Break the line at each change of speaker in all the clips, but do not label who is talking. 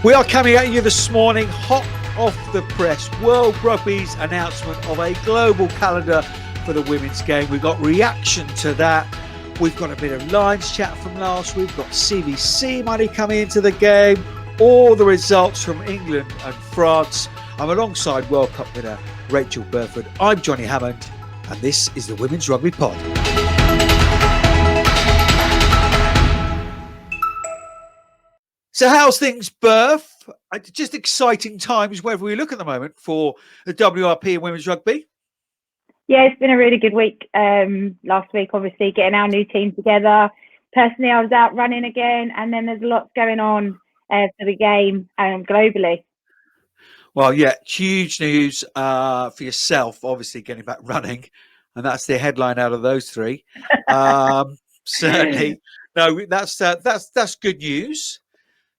We are coming at you this morning, hot off the press. World Rugby's announcement of a global calendar for the women's game. We've got reaction to that. We've got a bit of Lions chat from last week. We've got CVC money coming into the game. All the results from England and France. I'm alongside World Cup winner Rachel Burford. I'm Johnny Hammond, and this is the Women's Rugby Pod. So how's things, Burf? Just exciting times wherever we look at the moment for the WRP and women's rugby.
Yeah, it's been a really good week. Last week, obviously, getting our new team together. Personally, I was out running again, and then there's lots going on for the game globally.
Well, yeah, huge news for yourself, obviously getting back running, and that's the headline out of those three. Certainly, no, that's good news.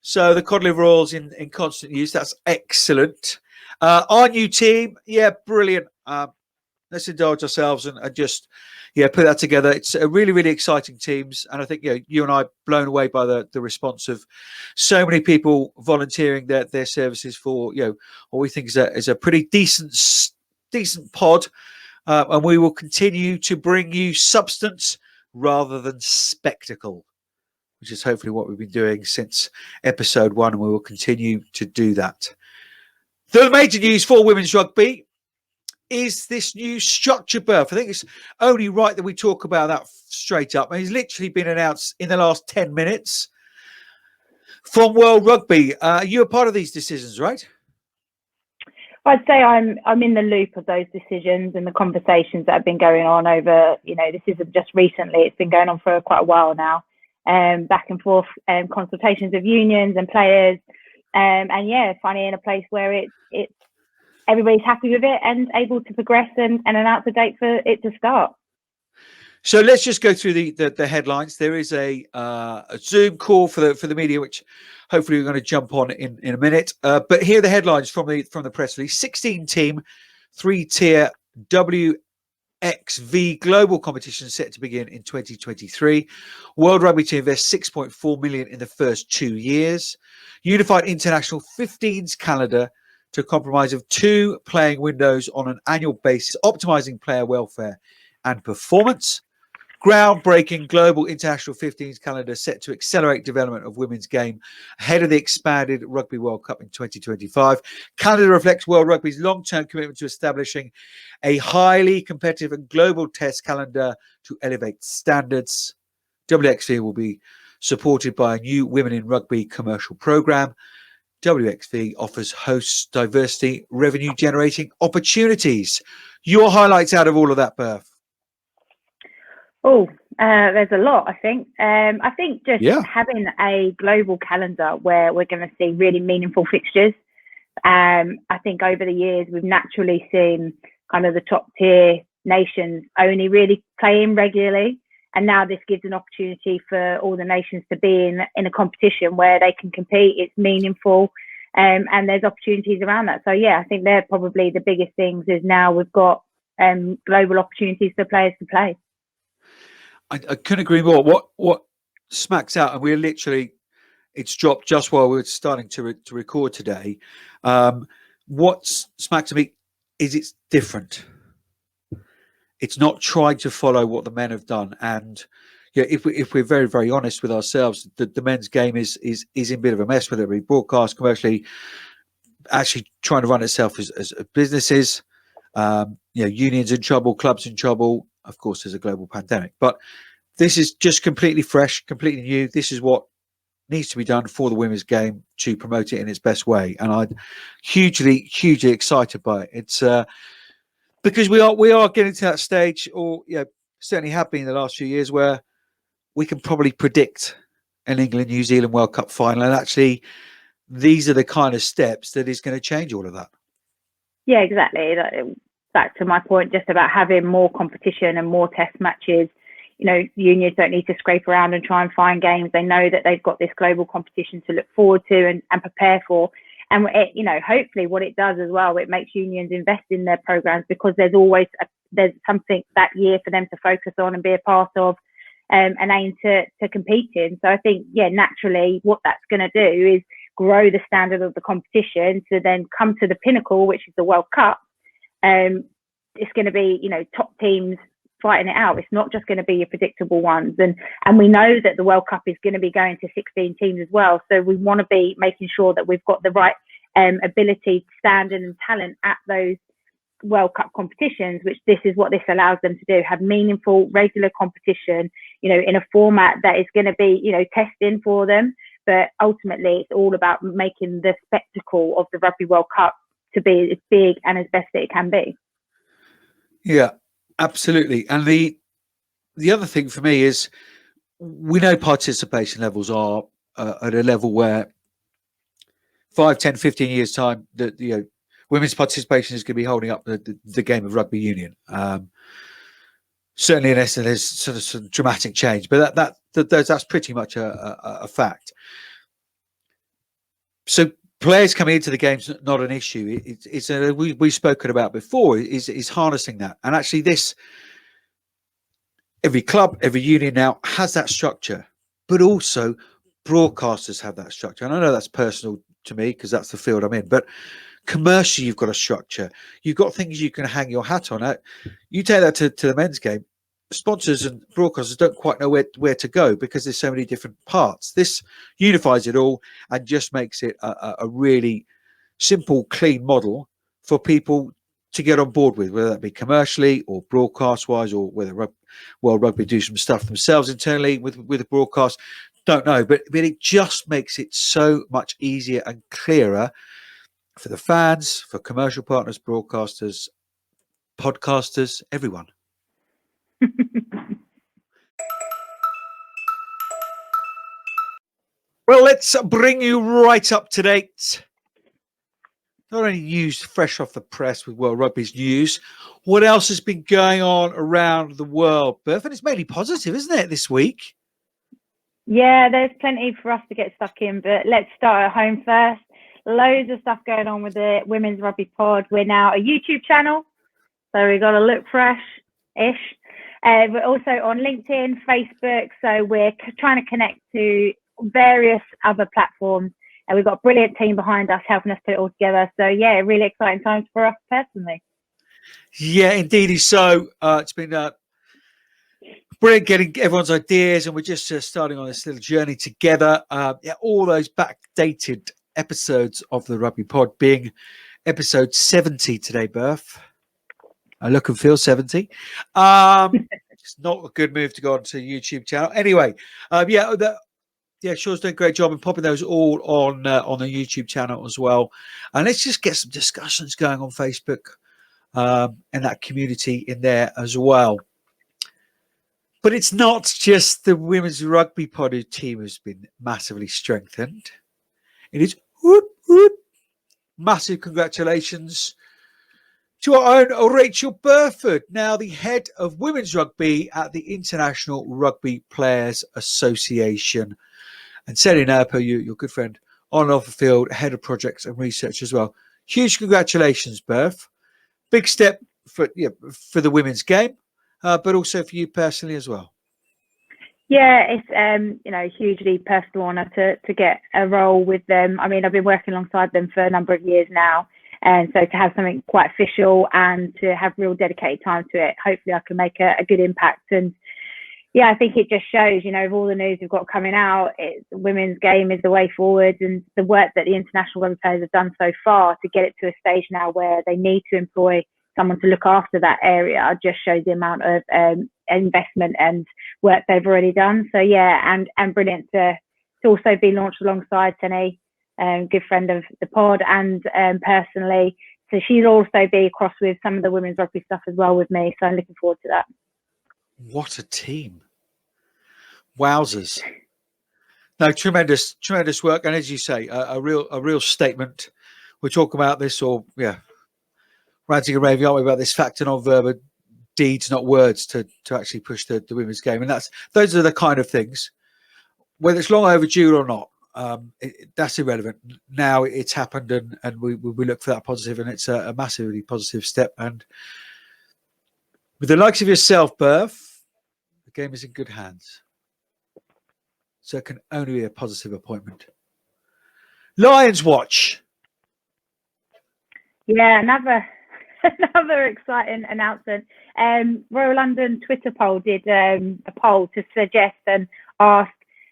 So the cod liver oil's in constant use. That's excellent. Our new team, yeah, brilliant. Let's indulge ourselves and just, put that together. It's a really, really exciting teams. And I think, you and I are blown away by the response of so many people volunteering their services for, what we think is a pretty decent pod. And we will continue to bring you substance rather than spectacle, which is hopefully what we've been doing since episode 1, and we will continue to do that. The major news for women's rugby is this new structure, Burf. I think it's only right that we talk about that straight up. And it's literally been announced in the last 10 minutes from World Rugby. You're part of these decisions, right?
I'd say I'm in the loop of those decisions and the conversations that have been going on over, this isn't just recently, it's been going on for quite a while now. Back and forth consultations of unions and players, finally in a place where it's everybody's happy with it and able to progress and announce a date for it to start.
So let's just go through the headlines. There is a Zoom call for the media, which hopefully we're going to jump on in a minute. But here are the headlines from the press release: 16-team, 3-tier WXV global competition set to begin in 2023. World Rugby to invest $6.4 million in the first 2 years. Unified international 15s calendar to compromise of 2 playing windows on an annual basis, optimizing player welfare and performance. Groundbreaking global international 15s calendar set to accelerate development of women's game ahead of the expanded Rugby World Cup in 2025. Calendar reflects World Rugby's long-term commitment to establishing a highly competitive and global test calendar to elevate standards. WXV will be supported by a new Women in Rugby commercial program. WXV offers hosts diversity, revenue-generating opportunities. Your highlights out of all of that, Burf?
Oh, there's a lot, I think. I think just having a global calendar where we're going to see really meaningful fixtures. I think over the years, we've naturally seen kind of the top tier nations only really playing regularly. And now this gives an opportunity for all the nations to be in a competition where they can compete. It's meaningful, and there's opportunities around that. So, I think they're probably the biggest things is now we've got global opportunities for players to play.
I couldn't agree more. What smacks out, and we're literally, it's dropped just while we're starting to record today. What smacks to me is it's different. It's not trying to follow what the men have done, and if we're very, very honest with ourselves, the men's game is in a bit of a mess, whether it be broadcast, commercially, actually trying to run itself as businesses. Unions in trouble, clubs in trouble. Of course, there's a global pandemic, but this is just completely fresh, completely new. This is what needs to be done for the women's game to promote it in its best way, and I'm hugely excited by it. It's because we are getting to that stage, or certainly have been in the last few years, where we can probably predict an England-New Zealand World Cup final, and actually these are the kind of steps that is going to change all of that. Yeah,
exactly. Back to my point just about having more competition and more test matches. Unions don't need to scrape around and try and find games. They know that they've got this global competition to look forward to and prepare for. And hopefully what it does as well, it makes unions invest in their programs because there's always there's something that year for them to focus on and be a part of, and aim to compete in. So I think, naturally what that's going to do is grow the standard of the competition to then come to the pinnacle, which is the World Cup. It's going to be, you know, top teams fighting it out. It's not just going to be your predictable ones. And we know that the World Cup is going to be going to 16 teams as well. So we want to be making sure that we've got the right ability, standard and talent at those World Cup competitions, which this is what this allows them to do, have meaningful, regular competition, you know, in a format that is going to be, you know, testing for them. But ultimately, it's all about making the spectacle of the Rugby World Cup to be as big and as best that it can be.
Yeah, absolutely. And the other thing for me is we know participation levels are at a level where 5, 10, 15 years time that, you know, women's participation is going to be holding up the game of rugby union. Certainly unless there's sort of some dramatic change, but that's pretty much a fact. So players coming into the game's not an issue. It's we've spoken about before is harnessing that. And actually every club, every union now has that structure, but also broadcasters have that structure. And I know that's personal to me because that's the field I'm in, but commercially, you've got a structure. You've got things you can hang your hat on. You take that to the men's game. Sponsors and broadcasters don't quite know where to go because there's so many different parts. This unifies it all and just makes it a really simple, clean model for people to get on board with, whether that be commercially or broadcast-wise, or whether World Rugby do some stuff themselves internally with a broadcast. Don't know, but it just makes it so much easier and clearer for the fans, for commercial partners, broadcasters, podcasters, everyone. Well, let's bring you right up to date. Not only news fresh off the press with World Rugby's news, what else has been going on around the world, Burf? And it's mainly positive, isn't it, this week?
Yeah, there's plenty for us to get stuck in, but let's start at home first. Loads of stuff going on with the Women's Rugby Pod. We're now a YouTube channel, so we've got to look fresh-ish. We're also on LinkedIn, Facebook, so we're trying to connect to various other platforms. And we've got a brilliant team behind us helping us put it all together. So, yeah, really exciting times for us personally.
Yeah, indeed. So it's been brilliant getting everyone's ideas, and we're just starting on this little journey together. All those backdated episodes of the Rugby Pod being episode 70 today, Burf. I look and feel 70. It's not a good move to go onto the YouTube channel. Anyway, Sean's doing a great job in popping those all on the YouTube channel as well. And let's just get some discussions going on Facebook and that community in there as well. But it's not just the Women's Rugby Pod team who's been massively strengthened. It is massive congratulations to our own Rachel Burford, now the head of women's rugby at the International Rugby Players Association. And Sally Nerper, your good friend, on and off the field, head of projects and research as well. Huge congratulations, Burf. Big step for the women's game, but also for you personally as well.
Yeah, it's hugely personal honour to get a role with them. I mean, I've been working alongside them for a number of years now, and so to have something quite official and to have real dedicated time to it, hopefully I can make a good impact. And yeah, I think it just shows, of all the news we've got coming out, the women's game is the way forward, and the work that the international rugby players have done so far to get it to a stage now where they need to employ someone to look after that area just shows the amount of investment and work they've already done. So yeah, and brilliant to also be launched alongside Tenny, good friend of the pod, and personally. So she'll also be across with some of the women's rugby stuff as well with me. So I'm looking forward to that.
What a team. Wowzers. No, tremendous work. And as you say, a real statement. We're talking about this, ranting and raving, aren't we, about this fact and non-verbal deeds, not words, to actually push the women's game. And those are the kind of things, whether it's long overdue or not, that's irrelevant. Now it's happened, and we look for that positive, and it's a massively positive step. And with the likes of yourself, Burf, the game is in good hands. So it can only be a positive appointment. Lions Watch.
Yeah, another exciting announcement. Royal London Twitter poll did a poll to suggest and ask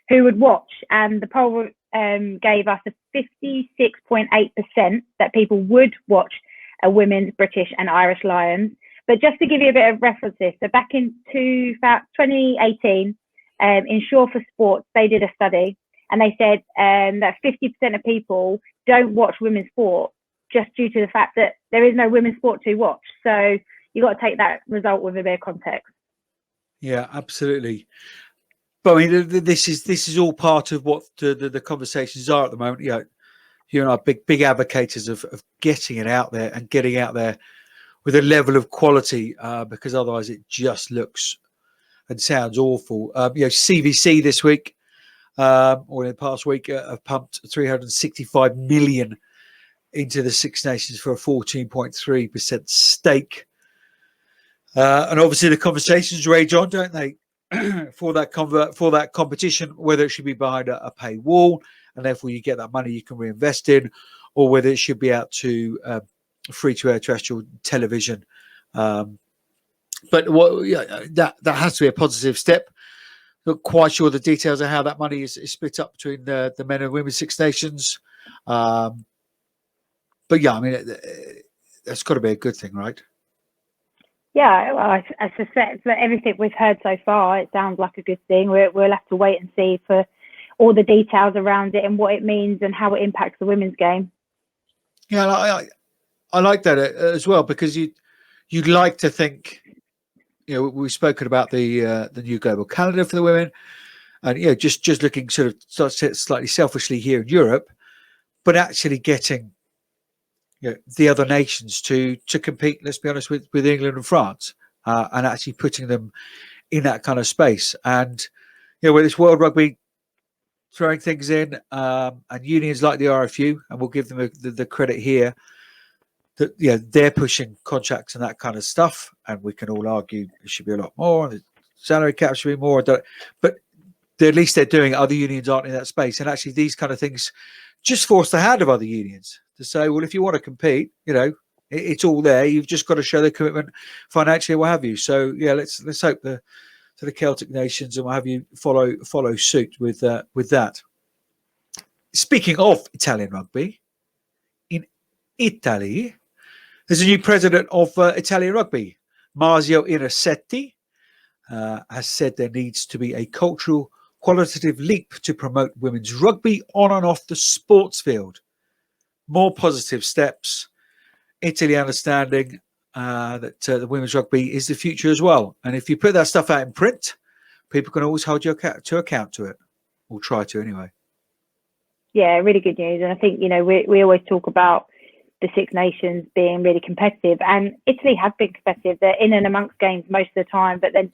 who would watch, and the poll gave us a 56.8% that people would watch a women's British and Irish Lions. But just to give you a bit of references, so back in 2018, Insure for Sports, they did a study, and they said that 50% of people don't watch women's sport just due to the fact that there is no women's sport to watch. So you got to take that result with a bit of context.
Yeah, absolutely. But I mean, this is all part of what the conversations are at the moment. You and I are big advocates of getting it out there and getting out there with a level of quality, because otherwise it just looks and sounds awful. CVC this week, or in the past week, have pumped 365 million into the Six Nations for a 14.3% stake. And obviously the conversations rage on, don't they, for that competition, whether it should be behind a paywall and therefore you get that money you can reinvest in, or whether it should be out to free-to-air terrestrial television. But that has to be a positive step. Not quite sure the details of how that money is split up between the men and women's Six Nations. But yeah, I mean, that's got to be a good thing, right?
Yeah, well, I suspect that everything we've heard so far, it sounds like a good thing. We'll have to wait and see for all the details around it and what it means and how it impacts the women's game.
Yeah, I like that as well, because you'd like to think, we've spoken about the new global calendar for the women, and just looking sort of slightly selfishly here in Europe, but actually getting the other nations to compete, let's be honest, with England and France, and actually putting them in that kind of space. And with this World Rugby throwing things in, and unions like the RFU, and we'll give them the credit here, that they're pushing contracts and that kind of stuff, and we can all argue it should be a lot more, the salary cap should be more, but at least they're doing it. Other unions aren't in that space, and actually these kind of things just force the hand of other unions to say, well, if you want to compete, it's all there. You've just got to show the commitment financially, what have you. So let's hope the Celtic nations and what have you follow suit with that. Speaking of Italian rugby, in Italy, there's a new president of Italian rugby. Marzio Iracetti has said there needs to be a cultural qualitative leap to promote women's rugby on and off the sports field. More positive steps. Italy understanding that the women's rugby is the future as well. And if you put that stuff out in print, people can always hold you to account to it, or try to anyway.
Yeah, really good news. And I think, we always talk about the Six Nations being really competitive, and Italy have been competitive. They're in and amongst games most of the time, but they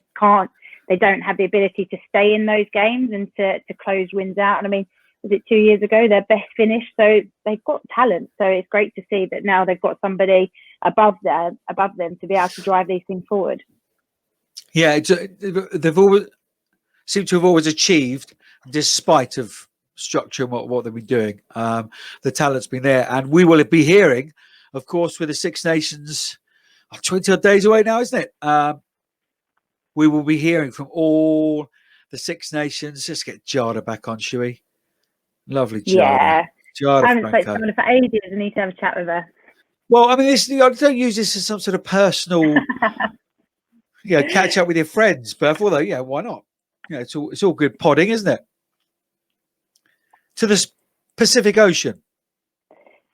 don't have the ability to stay in those games and to close wins out. And I mean, was it 2 years ago, their best finish? So they've got talent. So it's great to see that now they've got somebody above them to be able to drive these things forward.
Yeah, they've always seemed to have always achieved, despite of structure and what they've been doing. The talent's been there, and we will be hearing, of course, with the Six Nations 20 odd days away now, isn't it? We will be hearing from all the Six Nations. Let's get Jada back on, shall we? Lovely Jada.
Yeah.
Jada
I haven't spoken to her for ages. I need to have a chat with her.
Well, I mean, I don't use this as some sort of personal, catch up with your friends, Burf, although, why not? It's all good podding, isn't it? To the Pacific Ocean.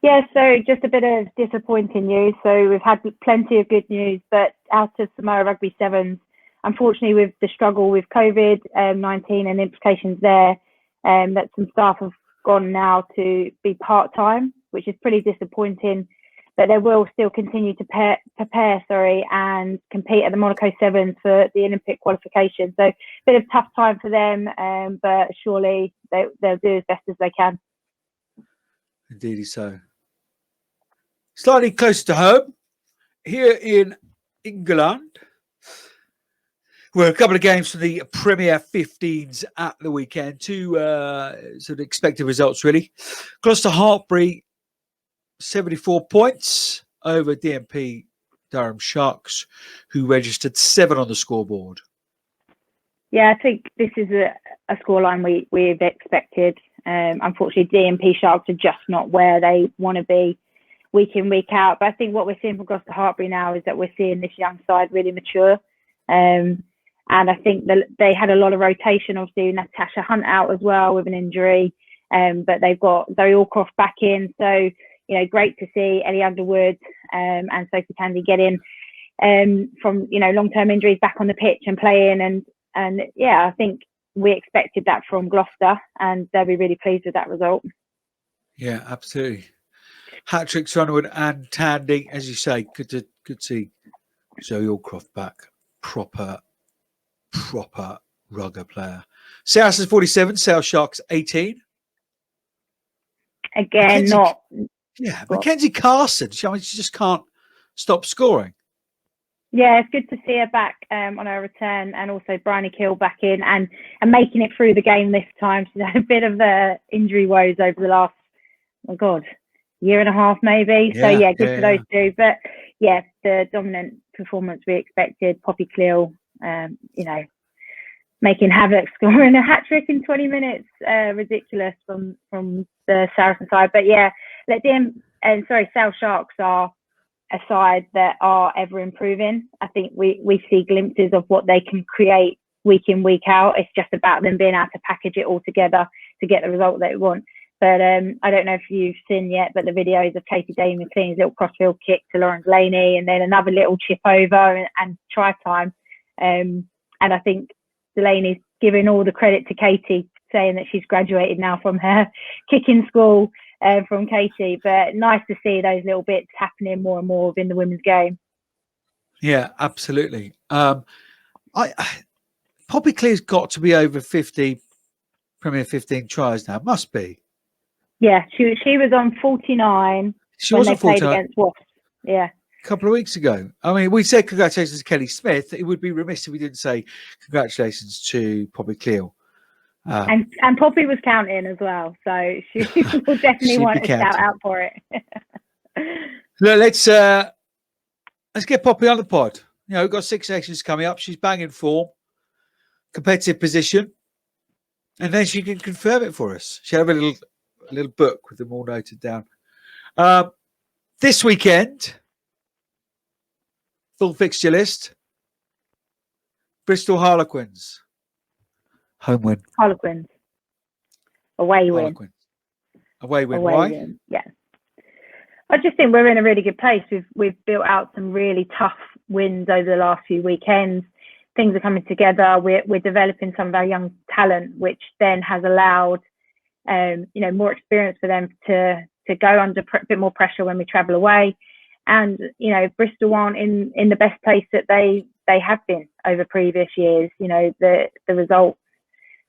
Yeah, so just a bit of disappointing news. So we've had plenty of good news, but out of Samoa Rugby Sevens, unfortunately, with the struggle with COVID-19 and implications there, that some staff have gone now to be part-time, which is pretty disappointing. But they will still continue to prepare and compete at the Monaco Sevens for the Olympic qualification. So a bit of tough time for them, but surely they'll do as best as they can.
Indeed so. Slightly close to home, here in England, Well, a couple of games from the Premier 15s at the weekend. Two sort of expected results, really. Gloucester Hartbury, 74 points over DMP Durham Sharks, who registered 7 on the scoreboard.
Yeah, I think this is a scoreline we've expected. Unfortunately, DMP Sharks are just not where they want to be week in, week out. But I think what we're seeing from Gloucester Hartbury now is that we're seeing this young side really mature. And I think that they had a lot of rotation. Obviously, Natasha Hunt out as well with an injury. But they've got Zoe Allcroft back in. So, great to see Ellie Underwood and Sophie Tandy get in from, long-term injuries back on the pitch and playing. And yeah, I think we expected that from Gloucester, and they'll be really pleased with that result.
Yeah, absolutely. Hat-tricks for Underwood and Tandy, as you say, good to see Zoe Allcroft back. Proper rugger player. Saracens 47, South Sharks 18.
Again,
Mackenzie Carson. She just can't stop scoring.
Yeah, it's good to see her back on her return, and also Bryony Kill back in and making it through the game this time. She's had a bit of injury woes over the last, year and a half maybe.
Yeah,
so good for those two. But yeah, the dominant performance we expected. Poppy Cleal, making havoc, scoring a hat trick in 20 minutes. Ridiculous from the Saracen side. But yeah, South Sharks are a side that are ever improving. I think we see glimpses of what they can create week in, week out. It's just about them being able to package it all together to get the result they want. But I don't know if you've seen yet, but the videos of Katie Damon Clean's little crossfield kick to Lauren Delaney, and then another little chip over and try time. And I think Delaney's giving all the credit to Katie, saying that she's graduated now from her kicking school from Katie. But nice to see those little bits happening more and more within the women's game.
Yeah, absolutely. Poppy Clear's got to be over 50 Premier 15 tries now. Must be.
Yeah, she was on 49 when they played against Wasps. Yeah.
A couple of weeks ago. I mean, we said congratulations to Kelly Smith. It would be remiss if we didn't say congratulations to Poppy Cleal.
And Poppy was counting as well, so she will definitely want a shout out for it.
Look, let's get Poppy on the pod. We've got 6 Nations coming up. She's banging form, competitive position, and then she can confirm it for us. She had a little book with them all noted down. This weekend, full fixture list: Bristol Harlequins. Home win.
Harlequins. Away win.
Harlequins. Away win.
Away
Why?
Win. Yeah. I just think we're in a really good place. We've built out some really tough wins over the last few weekends. Things are coming together. We're developing some of our young talent, which then has allowed more experience for them to go under a bit more pressure when we travel away. And Bristol aren't in the best place that they have been over previous years. The results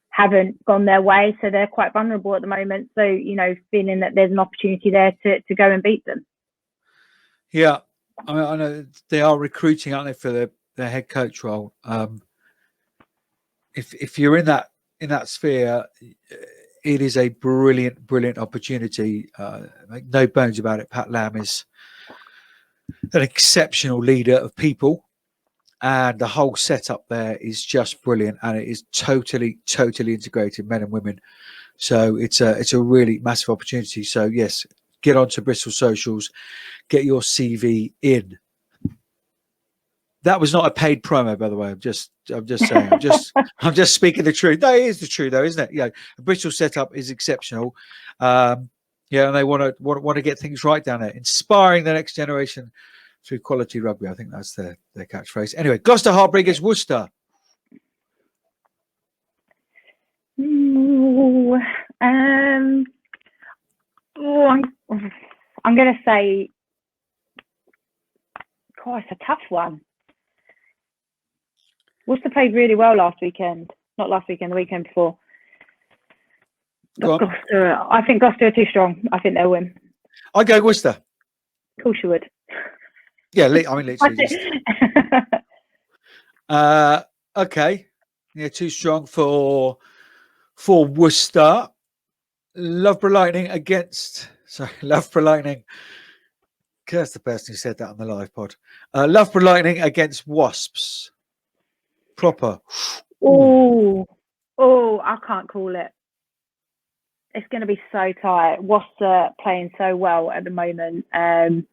haven't gone their way, so they're quite vulnerable at the moment. So, feeling that there's an opportunity there to go and beat them.
Yeah, I mean, I know they are recruiting, aren't they, for their head coach role. If you're in that sphere, it is a brilliant opportunity. Make no bones about it. Pat Lamb is an exceptional leader of people. And the whole setup there is just brilliant, and it is totally integrated, men and women. So it's a really massive opportunity. So yes, get onto Bristol socials, get your CV in. That was not a paid promo, by the way. I'm just saying. I'm just speaking the truth. No, it is the truth, though, isn't it? The Bristol setup is exceptional. And they want to get things right down there, inspiring the next generation through quality rugby. I think that's their catchphrase. Anyway, Gloucester Hartbury against Worcester.
I'm going to say, it's a tough one. Worcester played really well last weekend. Not last weekend, the weekend before. Gloucester, I think Gloucester are too strong. I think they'll win.
I go Worcester.
Of course you would.
Yeah, I mean, literally. Okay. Yeah, too strong for Worcester. Loughborough Lightning against. Sorry, Loughborough Lightning. Curse the person who said that on the live pod. Loughborough Lightning against Wasps. Proper.
Oh, I can't call it. It's going to be so tight. Worcester playing so well at the moment. That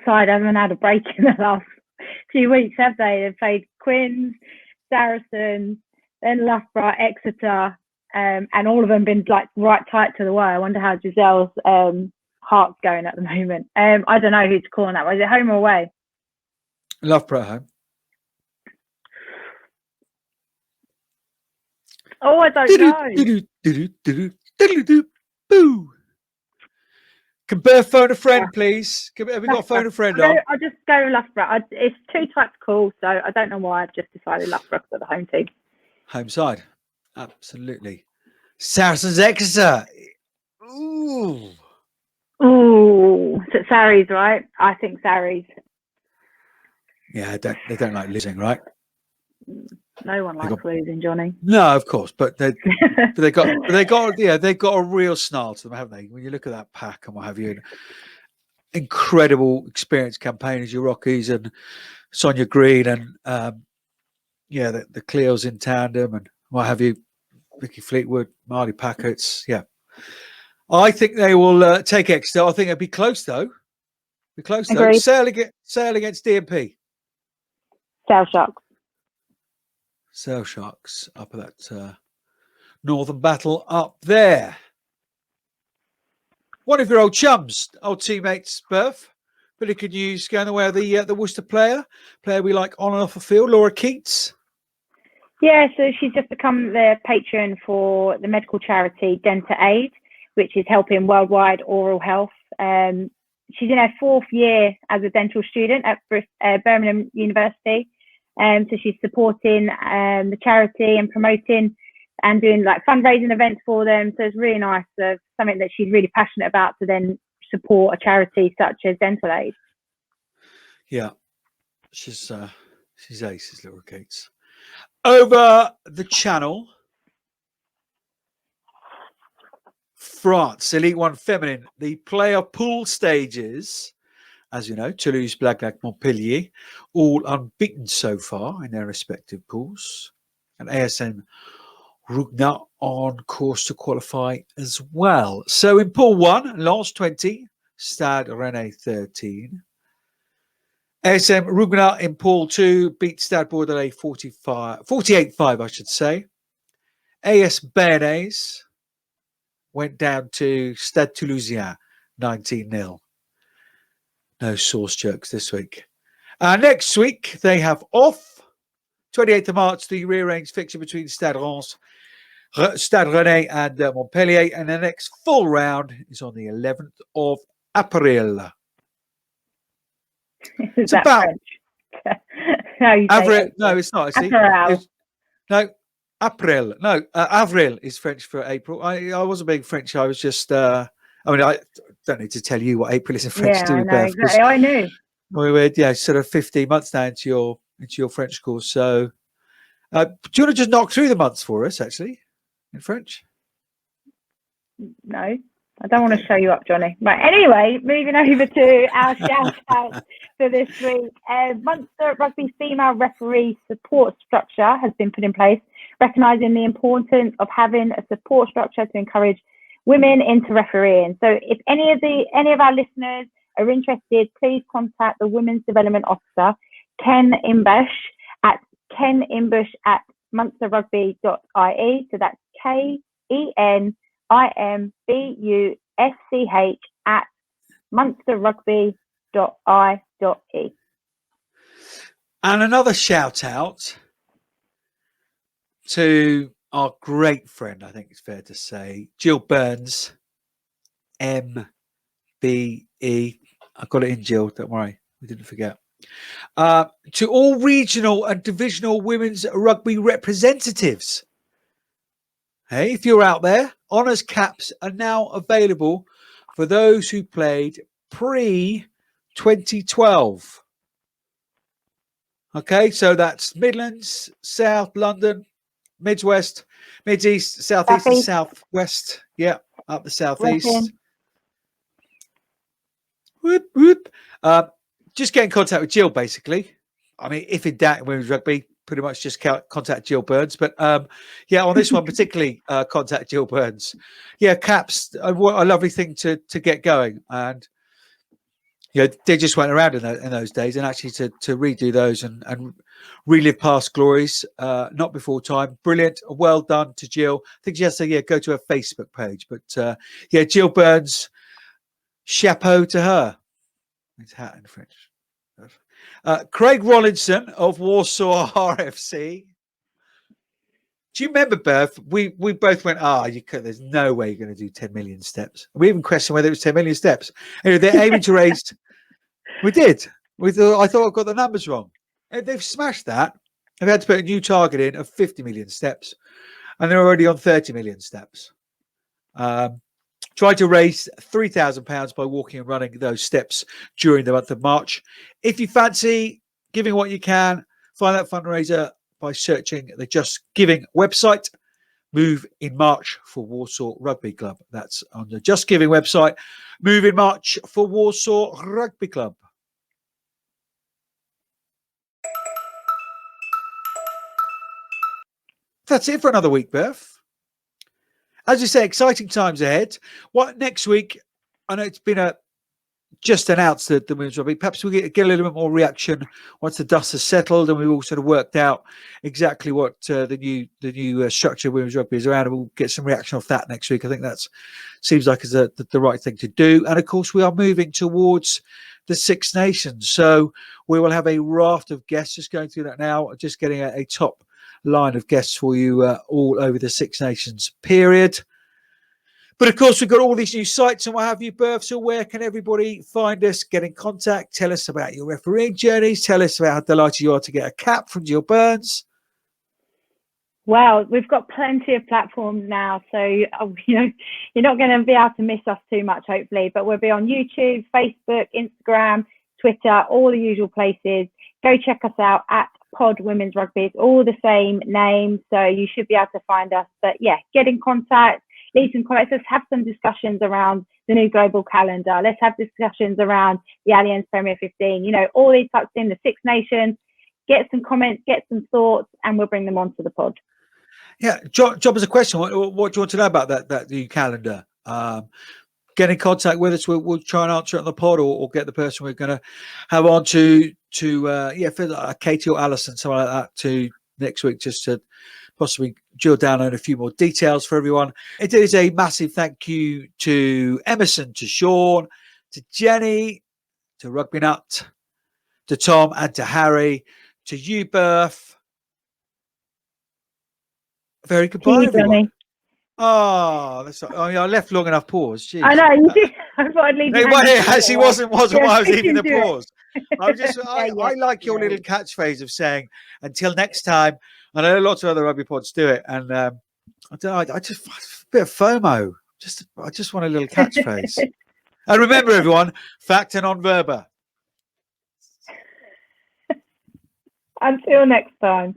side haven't had a break in the last few weeks, have they? They've played Quins, Saracens, then Loughborough, Exeter, and all of them been like right tight to the wire. I wonder how Giselle's heart's going at the moment. I don't know who to call on that one. Is it home or away?
Loughborough home.
Oh, I don't know.
Boo. Can Burf phone a friend, please? Have we got to phone a friend on?
I'll just go Loughborough. It's too tight to call, so I don't know why I've just decided Loughborough for the home team.
Home side. Absolutely. Saracens Exeter.
Ooh. So Sarries, right? I think Sarries.
Yeah, they don't like losing, right?
No one likes losing, Johnny.
No, of course, but they got a real snarl to them, haven't they? When you look at that pack and what have you, incredible experienced campaigners, your Rockies and Sonia Green and the Cleos in tandem and what have you, Vicky Fleetwood, Marley Packets. Yeah, I think they will take Exeter. I think it'll be close though. Be close though. Sale against DMP.
Sale Sharks.
Sale Sharks up at that Northern Battle up there. One of your old chums, old teammates, Burf, but it could use going the way of the Worcester player we like on and off the field, Laura Keats.
Yeah, so she's just become the patron for the medical charity Dental Aid, which is helping worldwide oral health. She's in her 4th year as a dental student at Birmingham University. So she's supporting the charity and promoting and doing like fundraising events for them. So it's really nice, something that she's really passionate about to then support a charity such as Dental Aid.
Yeah, she's ace, Laura Keats. Over the channel, France, Elite 1 Feminine, the player pool stages. As you know, Toulouse, Blagnac, Montpellier, all unbeaten so far in their respective pools. And ASM Rugna on course to qualify as well. So in Pool 1, Lens 20, Stade Rennais 13. ASM Rugna in Pool 2 beat Stade Bordelais 48-5, I should say. AS Béarnais went down to Stade Toulousien 19-0. No sauce jerks this week. Next week, they have off. 28th of March, the rearranged fixture between Stade Rennais and Montpellier. And the next full round is on the 11th of April.
Is that about French?
No, it's not. April. No, Avril is French for April. I wasn't being French. I was just... I don't need to tell you what April is in French, do we, Beth?
Exactly. I knew.
We're sort of 15 months now into your French course. So, do you want to just knock through the months for us, actually, in French?
No, I don't want to show you up, Johnny. Right. Anyway, moving over to our shout out for this week. Munster Rugby female referee support structure has been put in place, recognising the importance of having a support structure to encourage women into refereeing. So if any of our listeners are interested, please contact the Women's Development Officer, Ken Imbush, at kenimbush@munsterrugby.ie. So that's KENIMBUSCH at munsterrugby.ie.
And another shout out to our great friend, I think it's fair to say, Jill Burns, MBE. I got it in, Jill. Don't worry, we didn't forget. To all regional and divisional women's rugby representatives. Hey, if you're out there, honours caps are now available for those who played pre-2012. Okay, so that's Midlands, South, London, Midwest, Mid-East, Southeast, and Southwest. Yeah, up the Southeast. Whoop, whoop. Just get in contact with Jill, basically. I mean, if in doubt in women's rugby, pretty much just contact Jill Burns. But yeah, on this one particularly, contact Jill Burns. Yeah, caps, what a lovely thing to get going. And they just went around in those days, and actually to redo those and relive past glories, not before time. Brilliant. Well done to Jill. I think she has to go to her Facebook page. But yeah, Jill Burns, chapeau to her. It's hat in French. Craig Rollinson of Warsaw RFC. Do you remember, Burf? We both went, there's no way you're going to do 10 million steps. We even questioned whether it was 10 million steps. Anyway, they're aiming to raise. We did. I thought I got the numbers wrong. And they've smashed that. They've had to put a new target in of 50 million steps. And they're already on 30 million steps. Try to raise £3,000 by walking and running those steps during the month of March. If you fancy giving what you can, find that fundraiser by searching the Just Giving website. Move in March for Warsaw Rugby Club. That's on the Just Giving website. Move in March for Warsaw Rugby Club. That's it for another week, Burf. As you say, exciting times ahead. What next week? I know it's been just announced the women's rugby. Perhaps we get a little bit more reaction once the dust has settled and we've all sort of worked out exactly what the new structure of women's rugby is around. And we'll get some reaction off that next week. I think that seems like is the right thing to do. And of course, we are moving towards the Six Nations, so we will have a raft of guests. Just going through that now. Just getting a top line of guests for you all over the Six Nations period. But of course, we've got all these new sites and what have you, Burf. So where can everybody find us, get in contact, tell us about your refereeing journeys, tell us about how delighted you are to get a cap from Jill Burns?
Well, we've got plenty of platforms now, so you're not going to be able to miss us too much, hopefully. But we'll be on YouTube, Facebook, Instagram, Twitter, all the usual places. Go check us out at Pod Women's Rugby. It's all the same name, so you should be able to find us. But yeah, get in contact. Leave some comments. Let's have some discussions around the new global calendar. Let's have discussions around the Allianz Premier 15. All these types of things, the Six Nations. Get some comments, get some thoughts, and we'll bring them onto the pod.
Yeah, Job has a question. What do you want to know about that new calendar? Get in contact with us. We'll try and answer it on the pod, or get the person we're going to have on to Katie or Alison, something like that, to next week, just to possibly drill down on a few more details for everyone. It is a massive thank you to Emerson, to Sean, to Jenny, to Rugby Nut, to Tom, and to Harry, to you, Burf. Very goodbye, everyone. Oh, I left long enough pause. Jeez.
I know you did. I thought I'd leave.
It actually wasn't why I was leaving the pause. I like your little catchphrase of saying "until next time." I know lots of other rugby pods do it, and I don't know. I just a bit of FOMO. I just want a little catchphrase. And remember, everyone, facta non verba.
Until next time.